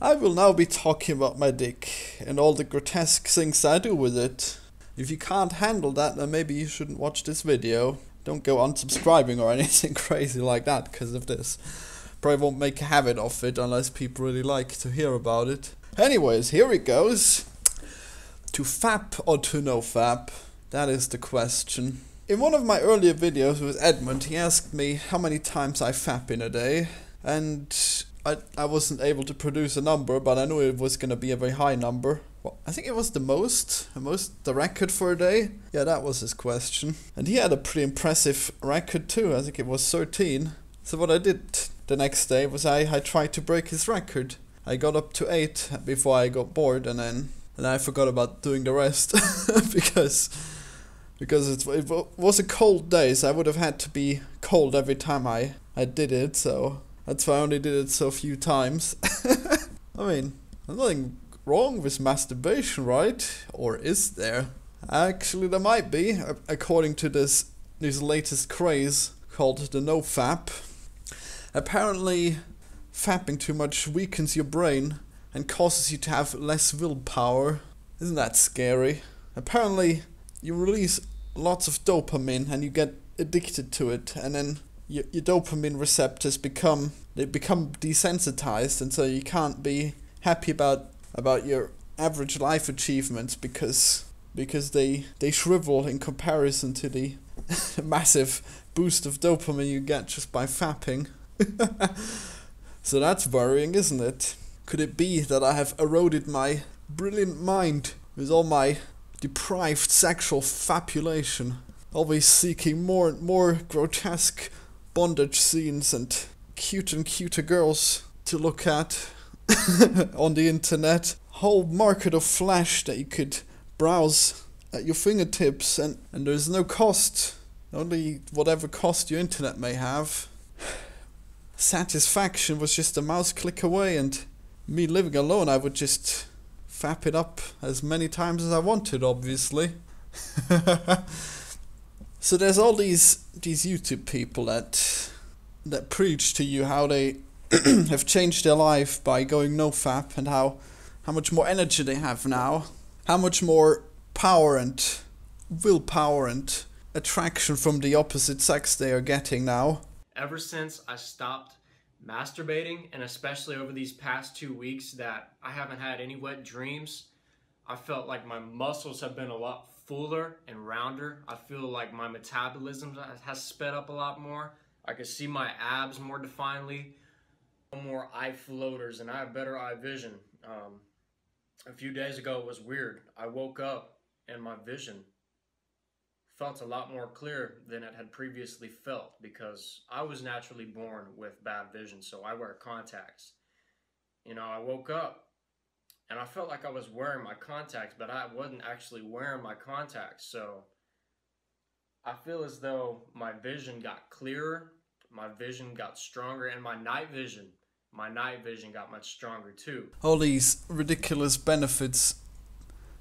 I will now be talking about my dick and all the grotesque things I do with it. If you can't handle that, then maybe you shouldn't watch this video. Don't go unsubscribing or anything crazy like that because of this. Probably won't make a habit of it unless people really like to hear about it. Anyways, here it goes. To fap or to no fap? That is the question. In one of my earlier videos with Edmund, he asked me how many times I fap in a day, and I wasn't able to produce a number, but I knew it was gonna be a very high number. Well, I think it was the record for a day. Yeah, that was his question. And he had a pretty impressive record too. I think it was 13. So what I did the next day was I tried to break his record. I got up to 8 before I got bored, and then I forgot about doing the rest because it was a cold day, so I would have had to be cold every time I did it, so that's why I only did it so few times. I mean, there's nothing wrong with masturbation, right? Or is there? Actually, there might be, according to this latest craze called the NoFap. Apparently, fapping too much weakens your brain and causes you to have less willpower. Isn't that scary? Apparently, you release lots of dopamine and you get addicted to it, and then your dopamine receptors become desensitized, and so you can't be happy about your average life achievements because they shrivel in comparison to the massive boost of dopamine you get just by fapping. So that's worrying, isn't it? Could it be that I have eroded my brilliant mind with all my deprived sexual fapulation, always seeking more and more grotesque bondage scenes and cuter girls to look at on the internet? Whole market of flesh that you could browse at your fingertips, and there's no cost, only whatever cost your internet may have. Satisfaction was just a mouse click away, and me living alone, I would just fap it up as many times as I wanted, obviously. So there's all these YouTube people that preach to you how they have changed their life by going NoFap, and how much more energy they have now, how much more power and willpower and attraction from the opposite sex they are getting now. Ever since I stopped masturbating, and especially over these past 2 weeks that I haven't had any wet dreams, I felt like my muscles have been a lot fuller and rounder. I feel like my metabolism has sped up a lot more. I can see my abs more definedly, no more eye floaters, and I have better eye vision. A few days ago it was weird. I woke up and my vision felt a lot more clear than it had previously felt, because I was naturally born with bad vision, so I wear contacts. You know, I woke up and I felt like I was wearing my contacts, but I wasn't actually wearing my contacts. So I feel as though my vision got clearer, my vision got stronger, and my night vision got much stronger too. All these ridiculous benefits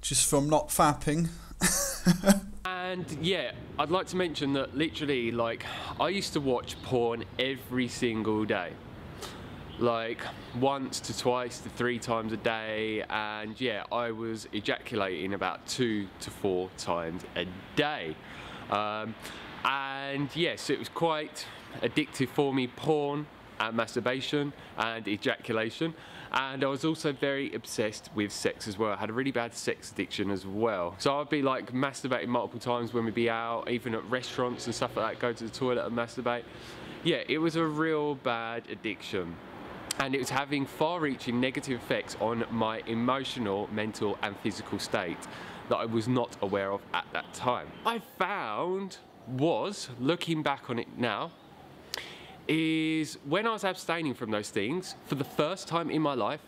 just from not fapping. And yeah, I'd like to mention that literally, like, I used to watch porn every single day. Like, once to twice to 3 times a day, and yeah, I was ejaculating about 2 to 4 times a day. And yes, it was quite addictive for me, porn and masturbation and ejaculation. And I was also very obsessed with sex as well. I had a really bad sex addiction as well. So I'd be like masturbating multiple times when we'd be out, even at restaurants and stuff like that, go to the toilet and masturbate. Yeah, it was a real bad addiction. And it was having far-reaching negative effects on my emotional, mental and physical state that I was not aware of at that time. I found was, looking back on it now, is when I was abstaining from those things for the first time in my life,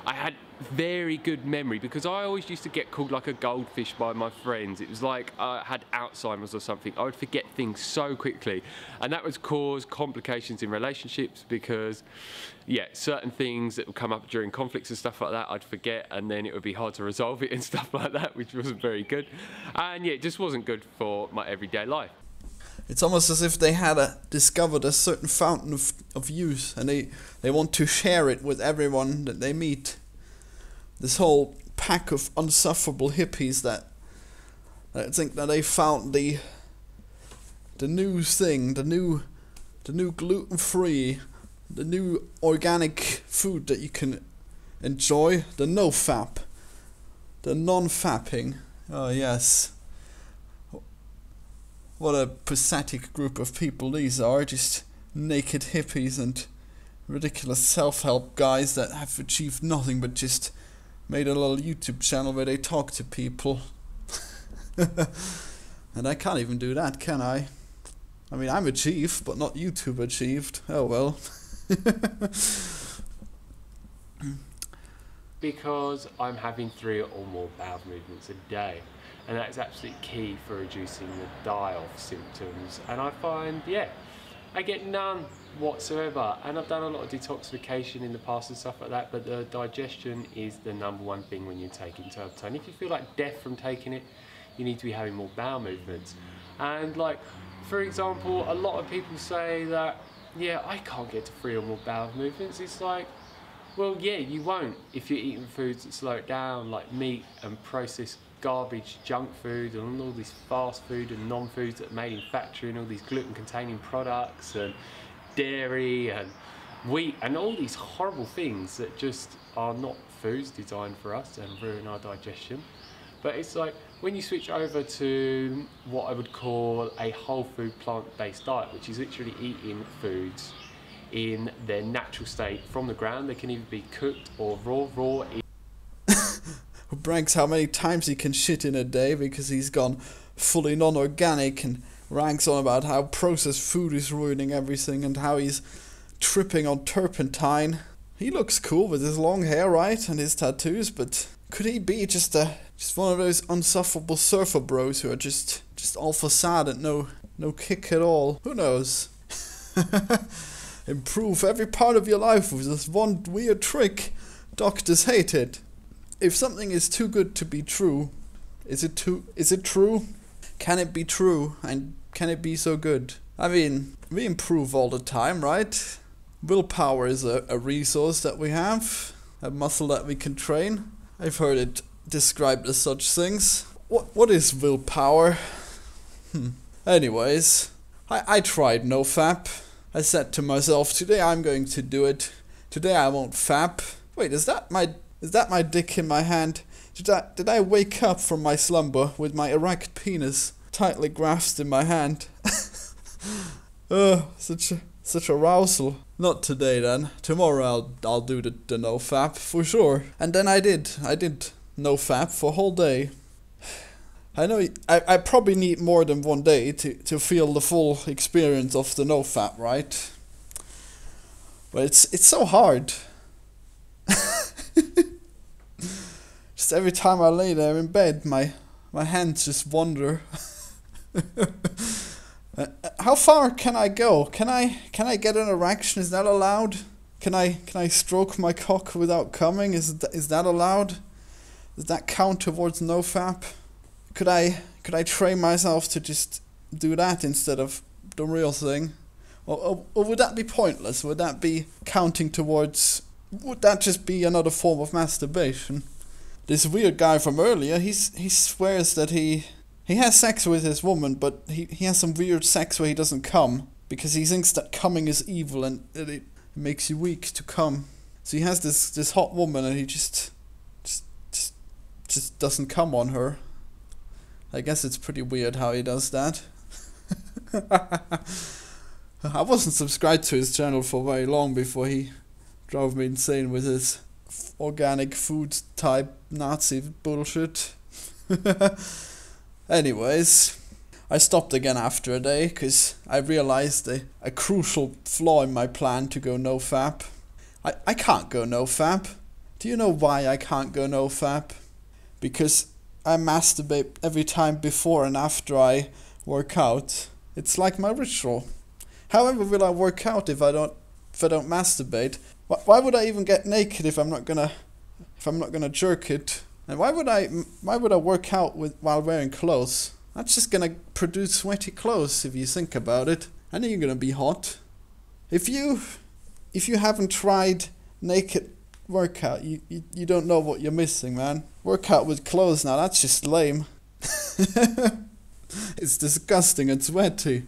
I had very good memory, because I always used to get called like a goldfish by my friends. It was like I had Alzheimer's or something. I would forget things so quickly, and that would cause complications in relationships, because yeah, certain things that would come up during conflicts and stuff like that I'd forget, and then it would be hard to resolve it and stuff like that, which wasn't very good. And yeah, it just wasn't good for my everyday life. It's almost as if they had discovered a certain fountain of youth, and they want to share it with everyone that they meet. This whole pack of unsufferable hippies that think that they found the new thing, the new gluten-free, the new organic food that you can enjoy, the NoFap, the non-fapping. Oh yes. What a pathetic group of people these are, just naked hippies and ridiculous self-help guys that have achieved nothing but just made a little YouTube channel where they talk to people. And I can't even do that, can I? I mean, I'm achieved, but not YouTube achieved. Oh well. Because I'm having 3 or more bowel movements a day, and that's absolutely key for reducing the die-off symptoms. And I find, yeah, I get none whatsoever, and I've done a lot of detoxification in the past and stuff like that, but the digestion is the #1 thing when you're taking turpentine. If you feel like death from taking it, you need to be having more bowel movements. And like, for example, a lot of people say that, yeah, I can't get to 3 or more bowel movements. It's like, well, yeah, you won't if you're eating foods that slow it down, like meat and processed garbage, junk food, and all this fast food and non-foods that are made in factory, and all these gluten-containing products, and dairy and wheat, and all these horrible things that just are not foods designed for us and ruin our digestion. But it's like, when you switch over to what I would call a whole food plant-based diet, which is literally eating foods in their natural state from the ground. They can either be cooked or raw. Who brags how many times he can shit in a day because he's gone fully non-organic, and ranks on about how processed food is ruining everything and how he's tripping on turpentine. He looks cool with his long hair, right, and his tattoos, but could he be just one of those unsufferable surfer bros who are just all facade and no kick at all? Who knows? Improve every part of your life with this one weird trick. Doctors hate it. If something is too good to be true, is it true? Can it be true? And can it be so good? I mean, we improve all the time, right? Willpower is a resource that we have, a muscle that we can train. I've heard it described as such things. What is willpower? Anyways, I tried NoFap. I said to myself, today I'm going to do it. Today I won't fap. Wait, is that my dick in my hand? Did I wake up from my slumber with my erect penis tightly grasped in my hand? Such arousal. Not today then. Tomorrow I'll do the NoFap for sure. And then I did NoFap for a whole day. I know I probably need more than one day to feel the full experience of the NoFap, right? But it's so hard. Just every time I lay there in bed, my hands just wander. How far can I go? Can I get an erection? Is that allowed? Can I stroke my cock without coming? Is that allowed? Does that count towards NoFap? Could I train myself to just do that instead of the real thing? Or would that be pointless? Would that be counting towards... Would that just be another form of masturbation? This weird guy from earlier, he swears that he has sex with his woman, but he has some weird sex where he doesn't come, because he thinks that coming is evil and it makes you weak to come. So he has this hot woman and he just doesn't come on her. I guess it's pretty weird how he does that. I wasn't subscribed to his channel for very long before he drove me insane with his organic food type Nazi bullshit. Anyways, I stopped again after a day because I realized a crucial flaw in my plan to go NoFap. I can't go NoFap. Do you know why I can't go NoFap? Because I masturbate every time before and after I work out. It's like my ritual. However will I work out if I don't masturbate? Why would I even get naked if I'm not gonna jerk it? And why would I work out while wearing clothes? That's just gonna produce sweaty clothes if you think about it. And you're gonna be hot. If you haven't tried naked workout, you don't know what you're missing, man. Workout with clothes now, that's just lame. It's disgusting and sweaty.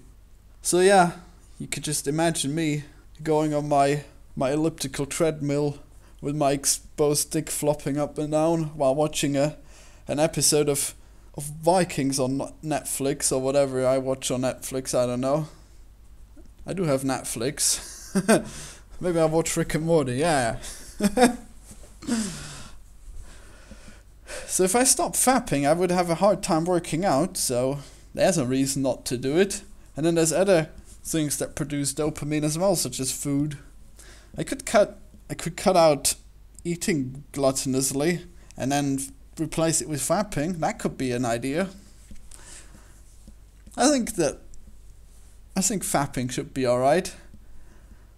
So yeah, you could just imagine me going on my elliptical treadmill with my exposed dick flopping up and down while watching an episode of Vikings on Netflix or whatever I watch on Netflix, I don't know. I do have Netflix. Maybe I'll watch Rick and Morty, yeah. So if I stopped fapping, I would have a hard time working out, so there's a reason not to do it. And then there's other things that produce dopamine as well, such as food. I could cut out eating gluttonously and then replace it with fapping. That could be an idea. I think fapping should be alright.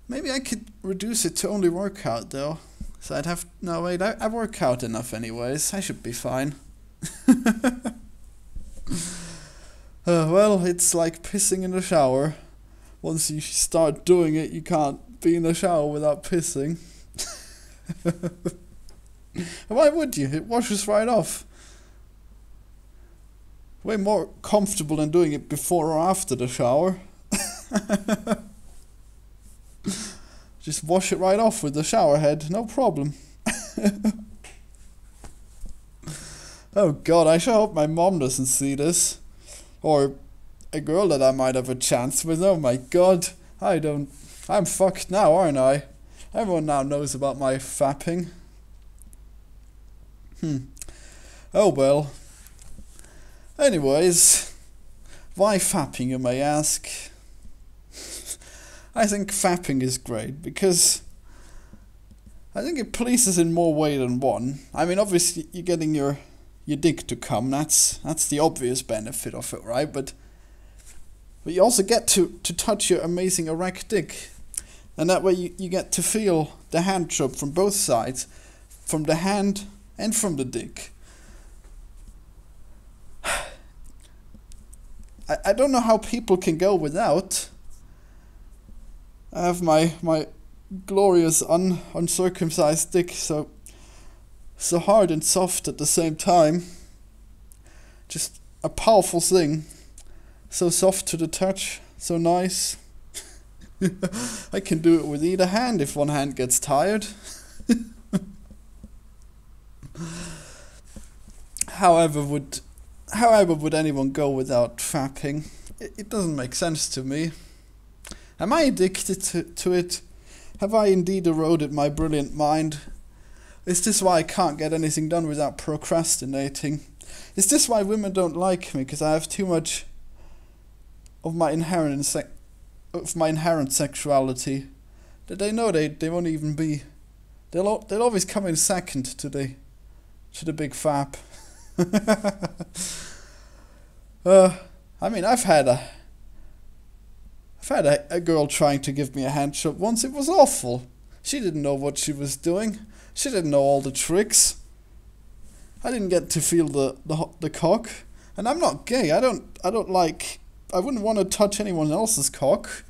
Maybe I could reduce it to only workout though. So I'd have... No, wait, I work out enough anyways. I should be fine. Well, it's like pissing in the shower. Once you start doing it, you can't be in the shower without pissing. Why would you? It washes right off. Way more comfortable than doing it before or after the shower. Just wash it right off with the shower head, no problem. Oh god, I sure hope my mom doesn't see this. Or a girl that I might have a chance with. Oh my god, I'm fucked now, aren't I? Everyone now knows about my fapping. Oh well. Anyways, why fapping, you may ask? I think fapping is great because I think it pleases in more way than one. I mean, obviously you're getting your dick to come. That's the obvious benefit of it, right? But you also get to touch your amazing erect dick, and that way you get to feel the hand job from both sides, from the hand and from the dick. I don't know how people can go without. I have my glorious uncircumcised dick so hard and soft at the same time. Just a powerful thing. So soft to the touch, so nice. I can do it with either hand if one hand gets tired. However would anyone go without fapping? It doesn't make sense to me. Am I addicted to it? Have I indeed eroded my brilliant mind? Is this why I can't get anything done without procrastinating? Is this why women don't like me? Because I have too much of my inherent sexuality that they know they won't even be. They'll always come in second to the big fap. I mean, I've had a girl trying to give me a hand job once. It was awful. She didn't know what she was doing. She didn't know all the tricks. I didn't get to feel the cock. And I'm not gay. I wouldn't want to touch anyone else's cock.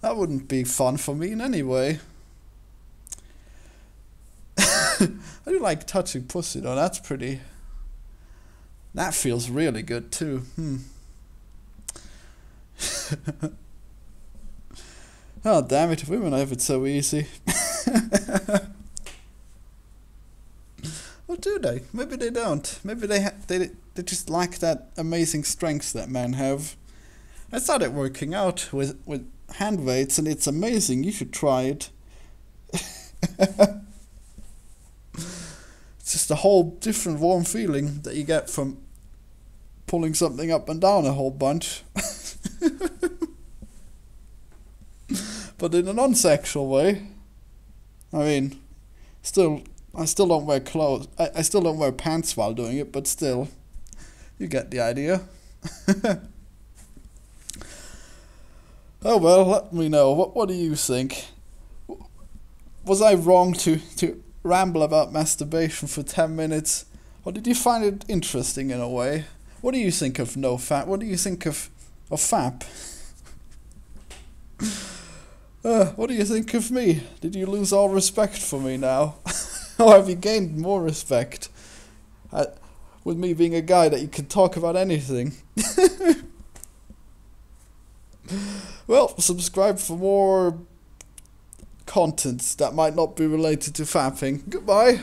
That wouldn't be fun for me in any way. I do like touching pussy though. That feels really good too. Oh damn it, women have it so easy. Or do they? Maybe they don't. Maybe they just lack that amazing strength that men have. I started working out with hand weights and it's amazing. You should try it. It's just a whole different warm feeling that you get from pulling something up and down a whole bunch. But in a non-sexual way. I mean, I still don't wear clothes. I still don't wear pants while doing it, but still, you get the idea. Oh well, let me know. What do you think? Was I wrong to ramble about masturbation for 10 minutes? Or did you find it interesting in a way? What do you think of NoFap? What do you think of FAP? What do you think of me? Did you lose all respect for me now? Or have you gained more respect? With me being a guy that you can talk about anything. Well, subscribe for more contents that might not be related to fapping. Goodbye.